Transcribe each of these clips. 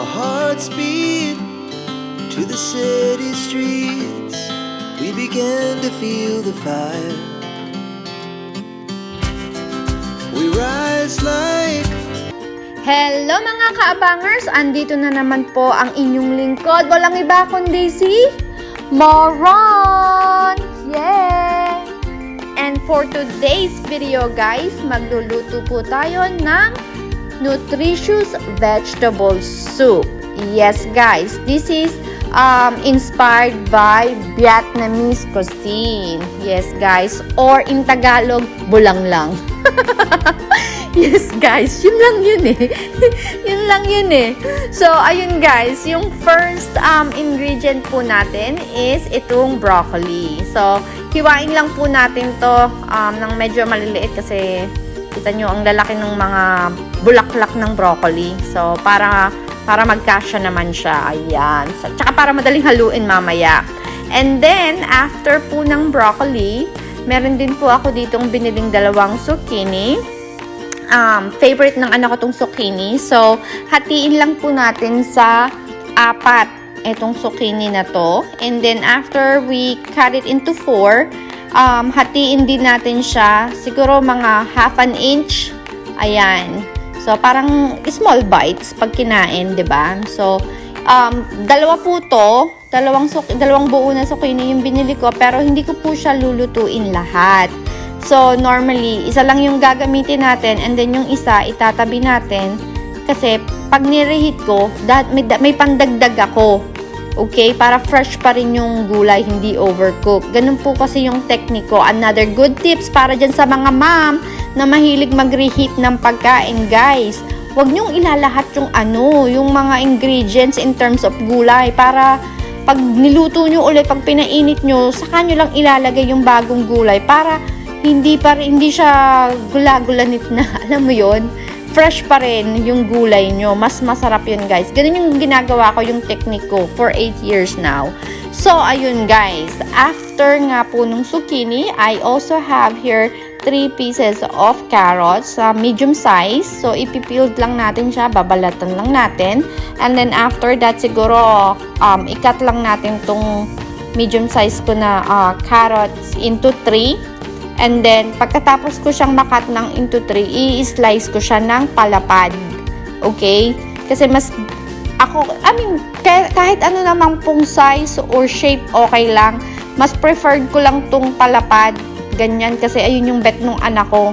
Our hearts beat to the city streets. We began to feel the fire. We rise like... Hello mga kaabangers! Andito na naman po ang inyong lingkod. Walang iba kundi si Moron! Yay! And for today's video guys, magluluto po tayo ng nutritious vegetable soup. Yes guys, this is inspired by Vietnamese cuisine. Yes guys, or in Tagalog, bulanglang. Yes guys, yun lang yun eh. Yun lang yun eh. So, ayun guys, yung first ingredient po natin is itong broccoli. So, hiwain lang po natin to ng medyo maliliit kasi kita nyo ang lalaki ng mga bulaklak ng broccoli. So, para magkasya naman siya. Ayan. So, tsaka para madaling haluin mamaya. And then, after po ng broccoli, meron din po ako ditong biniling dalawang zucchini. Favorite ng anak ko tong zucchini. So, hatiin lang po natin sa 4 itong zucchini na to. And then, after we cut it into 4, hatiin din natin siya siguro mga half an inch. Ayan. So, parang small bites pag kinain, 'di ba? So, dalawa po to, dalawang buo na zucchini yung binili ko, pero hindi ko po siya lulutuin lahat. So, normally, isa lang yung gagamitin natin and then yung isa itatabi natin kasi pag nireheat ko, may pandagdag ako. Okay? Para fresh pa rin yung gulay, hindi overcook. Ganun po kasi yung technique ko. Another good tips para dyan sa mga mom na mahilig mag-reheat ng pagkain, guys. Huwag nyong ilalahat yung mga ingredients in terms of gulay para pag niluto nyo ulit, pag pinainit nyo, saka nyo lang ilalagay yung bagong gulay para hindi siya gula-gulanit na, alam mo yon, fresh pa rin yung gulay nyo. Mas masarap yun guys. Ganun yung ginagawa ko, yung technique ko for 8 years now. So, ayun guys. After nga po nung zucchini, I also have here 3 pieces of carrots, medium size. So, ipipield lang natin siya, babalatan lang natin. And then, after that, siguro, ikat lang natin tong medium size ko na carrots into 3. And then, pagkatapos ko siyang makat ng into 3, i-slice ko siya ng palapad. Okay? Kasi kahit ano namang pong size or shape, okay lang. Mas preferred ko lang tong palapad. Ganyan. Kasi ayun yung bet nung anak ko.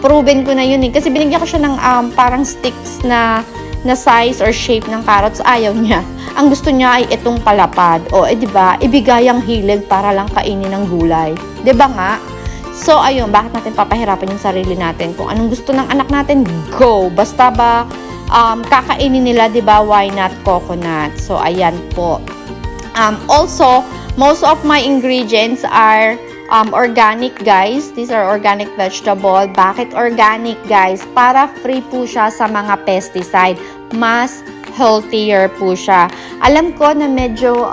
Proven ko na yun eh. Kasi binigyan ko siya ng parang sticks na size or shape ng carrots. Ayaw niya. Ang gusto niya ay itong palapad. O, diba? Ibigay ang hilig para lang kainin ng gulay. Diba nga? So, ayun, bakit natin papahirapan yung sarili natin? Kung anong gusto ng anak natin, go! Basta ba kakainin nila, diba? Why not coconut? So, ayan po. Also, most of my ingredients are organic, guys. These are organic vegetable. Bakit organic, guys? Para free po siya sa mga pesticide. Mas healthier po siya. Alam ko na medyo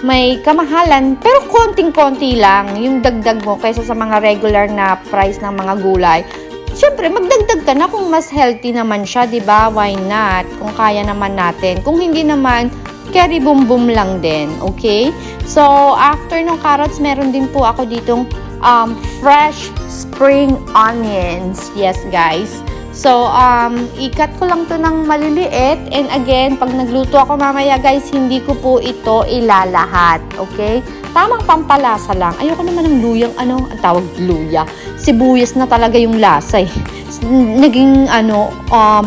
may kamahalan, pero konting-konti lang yung dagdag mo kaysa sa mga regular na price ng mga gulay. Siyempre, magdagdag ka na kung mas healthy naman siya, diba? Why not? Kung kaya naman natin. Kung hindi naman, carry boom boom lang din, okay? So, after ng carrots, meron din po ako ditong fresh spring onions. Yes, guys. So, ikat ko lang to ng maliliit. And again, pag nagluto ako mamaya, guys, hindi ko po ito ilalahat. Okay? Tamang pampalasa lang. Ayoko naman ng luyang, ang tawag luya. Sibuyas na talaga yung lasa eh. Naging,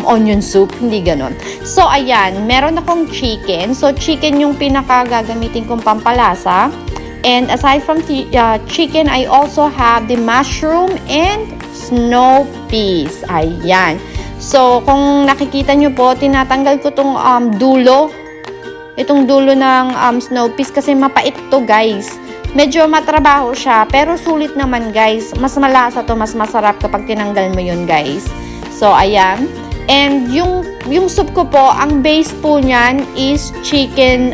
onion soup. Hindi ganon. So, ayan. Meron akong chicken. So, chicken yung pinakagagamitin kong pampalasa. And aside from chicken, I also have the mushroom and snow peas. Ayan. So, kung nakikita nyo po, tinatanggal ko itong dulo. Itong dulo ng snow peas kasi mapait to, guys. Medyo matrabaho siya, pero sulit naman, guys. Mas malasa to, mas masarap kapag tinanggal mo yun, guys. So, ayan. And yung soup ko po, ang base po niyan is chicken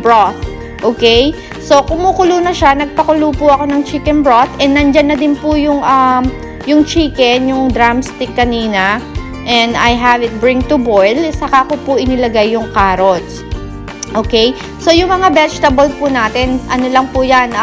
broth. Okay? So, kumukulo na siya. Nagpakulo po ako ng chicken broth. And nandyan na din po yung chicken, yung drumstick kanina. And I have it bring to boil. Saka ko po inilagay yung carrots. Okay? So, yung mga vegetable po natin, ano lang po yan,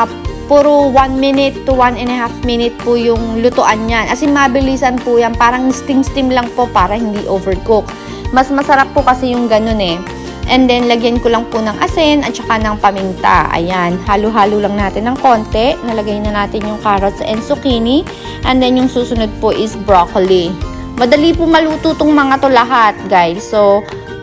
puro 1 minute to 1.5 minute po yung lutuan yan. As in, mabilisan po yan. Parang steam lang po para hindi overcook. Mas masarap po kasi yung ganun eh. And then, lagyan ko lang po ng asin at saka ng paminta. Ayan, halo-halo lang natin ng konti. Nalagay na natin yung carrots and zucchini. And then, yung susunod po is broccoli. Madali po maluto tong mga to lahat, guys. So,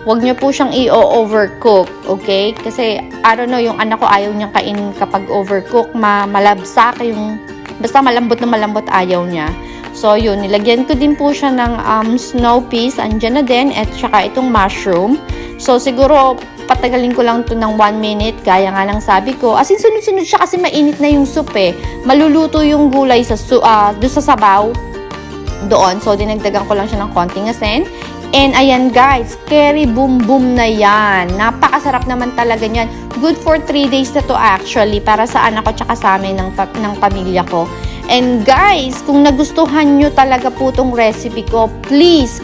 wag nyo po siyang i-overcook, okay? Kasi, I don't know, yung anak ko ayaw niyang kainin kapag overcook. Malabsak yung, basta malambot na malambot ayaw niya. So, yun, nilagyan ko din po siya ng snow peas. Andyan na din. At saka itong mushroom. So, siguro, patagalin ko lang to ng 1 minute. Gaya nga ng sabi ko. As in, sunod-sunod siya kasi mainit na yung soup eh. Maluluto yung gulay sa doon sa sabaw. Doon. So, dinagdagan ko lang siya ng konting asin. And, ayan guys, curry boom boom na yan. Napakasarap naman talaga yan. Good for 3 days na to actually. Para sa anak ko tsaka sa amin ng pamilya ko. And guys, kung nagustuhan nyo talaga po tong recipe ko, please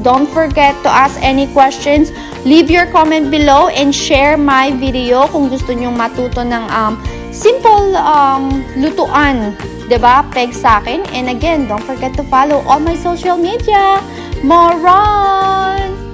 don't forget to ask any questions. Leave your comment below and share my video kung gusto nyo matuto ng simple lutuan. Diba? Peg sa akin. And again, don't forget to follow all my social media. Moron!